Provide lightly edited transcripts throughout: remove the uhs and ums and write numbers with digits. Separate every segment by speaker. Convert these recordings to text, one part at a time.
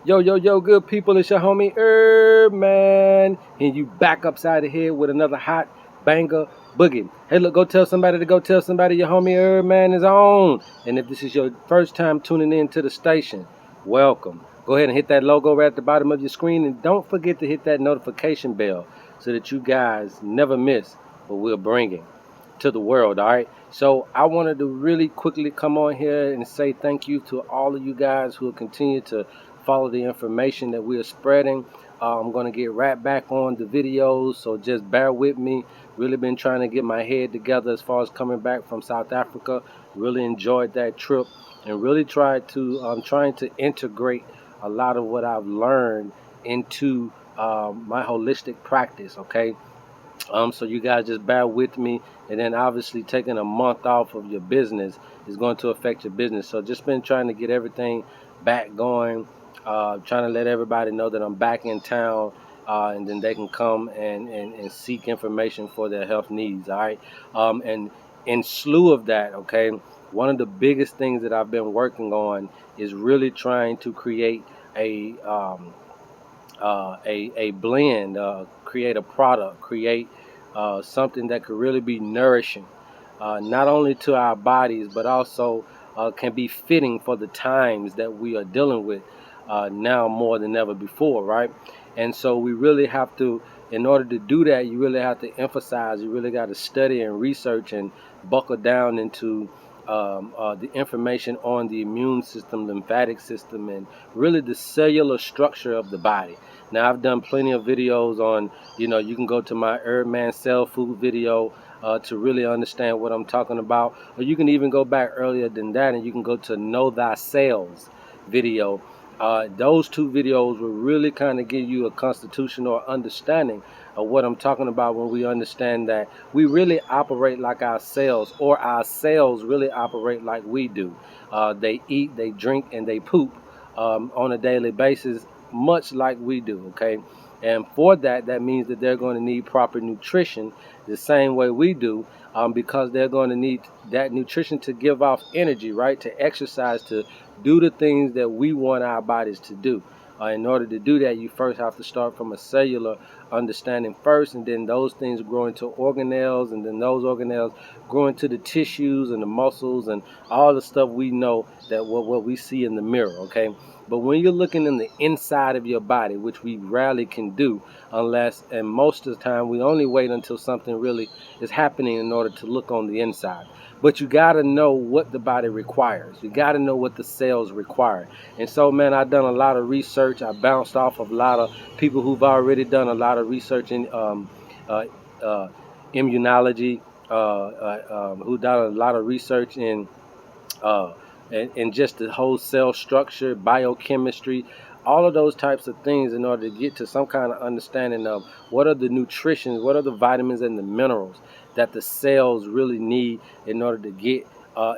Speaker 1: Yo, yo, yo, good people, it's your homie HerbMan, and you back upside the head with another hot banger boogie. Hey, look, go tell somebody to go tell somebody your homie HerbMan is on. And if this is your first time tuning in to the station, welcome. Go ahead and hit that logo right at the bottom of your screen, and don't forget to hit that notification bell so that you guys never miss what we're bringing to the world. All right, so I wanted to really quickly come on here and say thank you to all of you guys who continue to follow the information that we are spreading. I'm going to get right back on the videos, so just bear with me. Really been trying to get my head together as far as coming back from South Africa. Really enjoyed that trip and really I'm trying to integrate a lot of what I've learned into my holistic practice. Okay, so you guys just bear with me, and then obviously taking a month off of your business is going to affect your business. So just been trying to get everything back going, trying to let everybody know that I'm back in town, and then they can come and seek information for their health needs. All right, and in slew of that, okay, one of the biggest things that I've been working on is really trying to create a blend, create a product, create something that could really be nourishing, not only to our bodies, but also can be fitting for the times that we are dealing with now more than ever before, right? And so we really have to, in order to do that, you really have to emphasize, you really got to study and research and buckle down into the information on the immune system, lymphatic system, and really the cellular structure of the body. Now, I've done plenty of videos on, you can go to my HerbMan Cell Food video to really understand what I'm talking about. Or you can even go back earlier than that and you can go to Know Thy Cells video. Those two videos will really kind of give you a constitutional understanding of what I'm talking about when we understand that we really operate like our cells, or our cells really operate like we do. They eat, they drink, and they poop on a daily basis, much like we do, okay? And for that, that means that they're going to need proper nutrition the same way we do, because they're going to need that nutrition to give off energy, right? To exercise, to do the things that we want our bodies to do. In order to do that, you first have to start from a cellular understanding first, and then those things grow into organelles, and then those organelles grow into the tissues and the muscles and all the stuff we know that what we see in the mirror, okay? But when you're looking in the inside of your body, which we rarely can do unless, and most of the time, we only wait until something really is happening in order to look on the inside. But you got to know what the body requires. You got to know what the cells require. And so, man, I've done a lot of research. I bounced off of a lot of people who've already done a lot of research in uh, uh, immunology, who done a lot of research in uh, and just the whole cell structure, biochemistry, all of those types of things, in order to get to some kind of understanding of what are the nutrition, what are the vitamins and the minerals that the cells really need in order to get,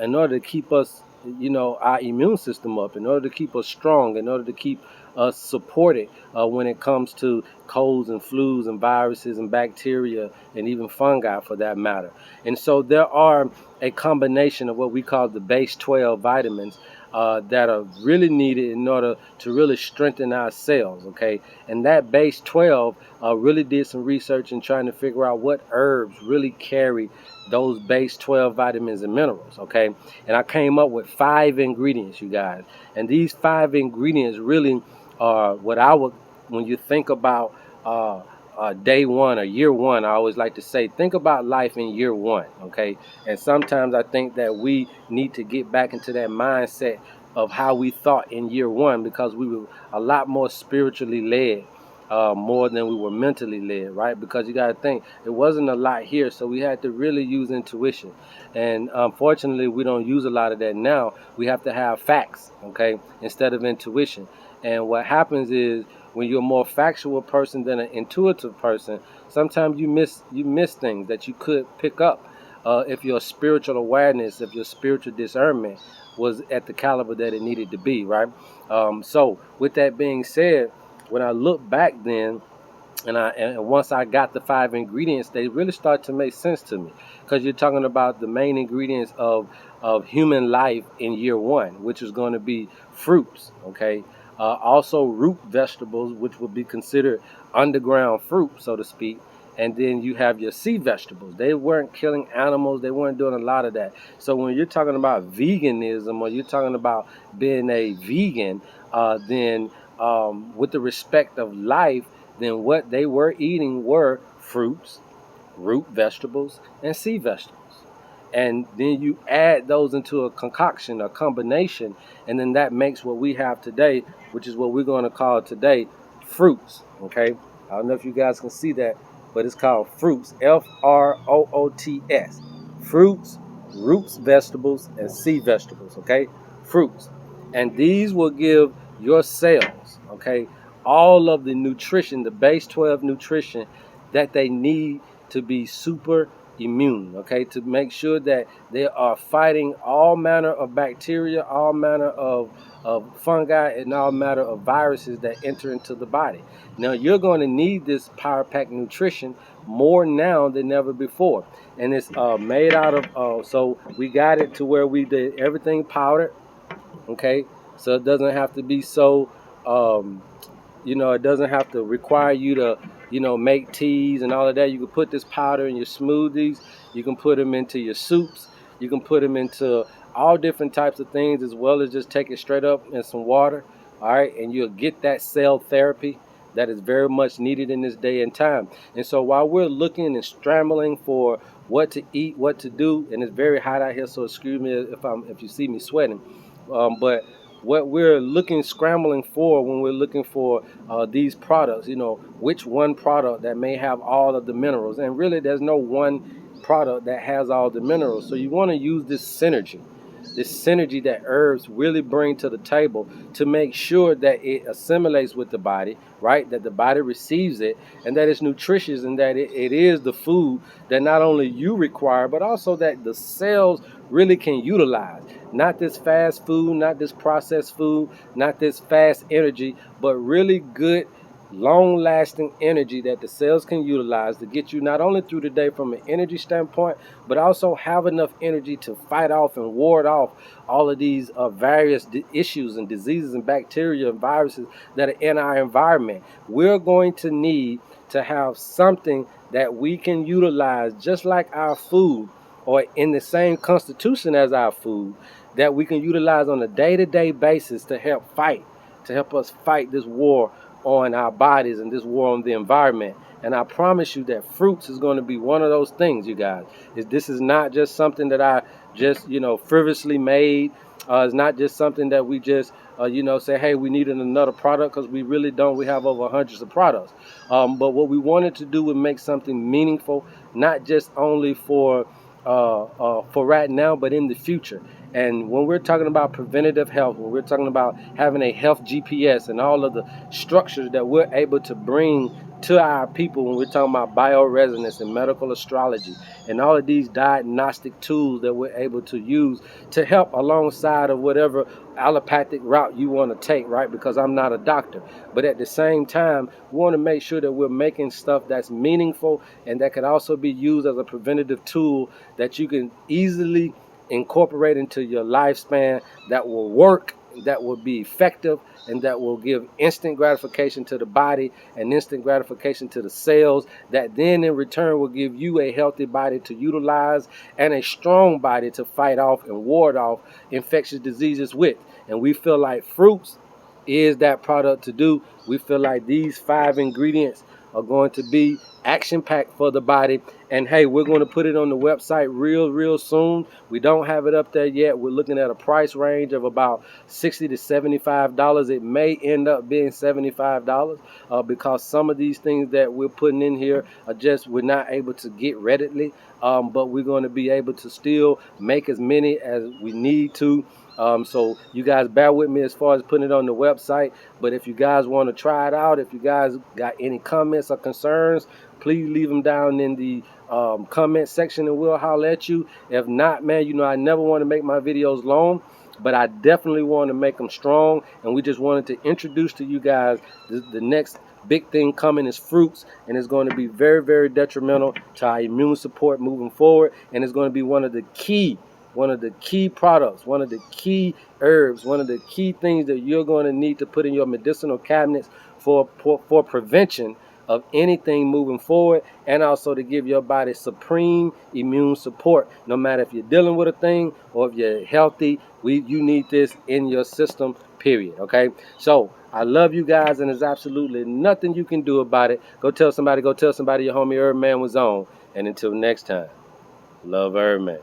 Speaker 1: in order to keep us, our immune system up, in order to keep us strong, in order to keep us supported when it comes to colds and flus and viruses and bacteria and even fungi for that matter. And so there are a combination of what we call the base 12 vitamins that are really needed in order to really strengthen our cells, okay? And that base 12 really did some research in trying to figure out what herbs really carry those base 12 vitamins and minerals, okay? And I came up with 5 ingredients, you guys. And these 5 ingredients really are what I would, when you think about day one or year one, I always like to say, think about life in year one, okay? And sometimes I think that we need to get back into that mindset of how we thought in year one, because we were a lot more spiritually led, more than we were mentally led, right? Because you got to think, it wasn't a lot here, so we had to really use intuition. And unfortunately, we don't use a lot of that now. We have to have facts, okay, instead of intuition. And what happens is, when you're a more factual person than an intuitive person, sometimes you miss things that you could pick up if your spiritual awareness, if your spiritual discernment was at the caliber that it needed to be, right? So with that being said, when I look back then, and once I got the 5 ingredients, they really start to make sense to me, because you're talking about the main ingredients of human life in year one, which is going to be fruits, okay, Also root vegetables, which would be considered underground fruit, so to speak. And then you have your sea vegetables. They weren't killing animals. They weren't doing a lot of that. So when you're talking about veganism, or you're talking about being a vegan, then with the respect of life, then what they were eating were fruits, root vegetables, and sea vegetables. And then you add those into a concoction, a combination, and then that makes what we have today, which is what we're going to call today fruits. Okay, I don't know if you guys can see that, but it's called fruits. Froots. Fruits, roots, vegetables, and sea vegetables. Okay, fruits, and these will give your cells, okay, all of the nutrition, the base 12 nutrition that they need to be super immune, okay, to make sure that they are fighting all manner of bacteria, all manner of fungi, and all manner of viruses that enter into the body. Now you're going to need this power pack nutrition more now than ever before, and it's made out of so we got it to where we did everything powdered, okay, so it doesn't have to be so it doesn't have to require you to, make teas and all of that. You can put this powder in your smoothies. You can put them into your soups. You can put them into all different types of things, as well as just take it straight up in some water. All right, and you'll get that cell therapy that is very much needed in this day and time. And so while we're looking and scrambling for what to eat, what to do, and it's very hot out here, so excuse me if you see me sweating, but what we're scrambling for when we're looking for these products, which one product that may have all of the minerals, and really there's no one product that has all the minerals. So you want to use this synergy that herbs really bring to the table to make sure that it assimilates with the body, right? That the body receives it, and that it's nutritious, and that it is the food that not only you require, but also that the cells really can utilize. Not this fast food, not this processed food, not this fast energy, but really good long lasting energy that the cells can utilize to get you not only through the day from an energy standpoint, but also have enough energy to fight off and ward off all of these various issues and diseases and bacteria and viruses that are in our environment. We're going to need to have something that we can utilize just like our food, or in the same constitution as our food, that we can utilize on a day-to-day basis to help us fight this war on our bodies and this war on the environment. And I promise you that fruits is going to be one of those things, you guys. This is not just something that I just, frivolously made. It's not just something that we just, say, hey, we needed another product, because we really don't. We have over hundreds of products. But what we wanted to do was make something meaningful, not just only for right now, but in the future. And when we're talking about preventative health, when we're talking about having a health GPS and all of the structures that we're able to bring to our people, when we're talking about bioresonance and medical astrology and all of these diagnostic tools that we're able to use to help alongside of whatever allopathic route you want to take, right? Because I'm not a doctor, but at the same time, we want to make sure that we're making stuff that's meaningful and that can also be used as a preventative tool that you can easily incorporate into your lifespan, that will work, that will be effective, and that will give instant gratification to the body and instant gratification to the cells, that then in return will give you a healthy body to utilize and a strong body to fight off and ward off infectious diseases with. And we feel like fruits is that product to do. We feel like these 5 ingredients are going to be action packed for the body. And hey, we're going to put it on the website real soon. We don't have it up there yet. We're looking at a price range of about $60 to $75. It may end up being $75 because some of these things that we're putting in here are just we're not able to get readily, but we're going to be able to still make as many as we need to. So you guys bear with me as far as putting it on the website. But if you guys want to try it out, if you guys got any comments or concerns, please leave them down in the comment section and we'll holler at you. If not, man, I never want to make my videos long, but I definitely want to make them strong. And we just wanted to introduce to you guys the next big thing coming is fruits, and it's going to be very, very detrimental to our immune support moving forward. And it's going to be one of the key one of the key products, one of the key herbs, one of the key things that you're going to need to put in your medicinal cabinets for prevention of anything moving forward, and also to give your body supreme immune support. No matter if you're dealing with a thing or if you're healthy, you need this in your system, period. Okay, so I love you guys, and there's absolutely nothing you can do about it. Go tell somebody your homie HerbMan was on. And until next time, love HerbMan.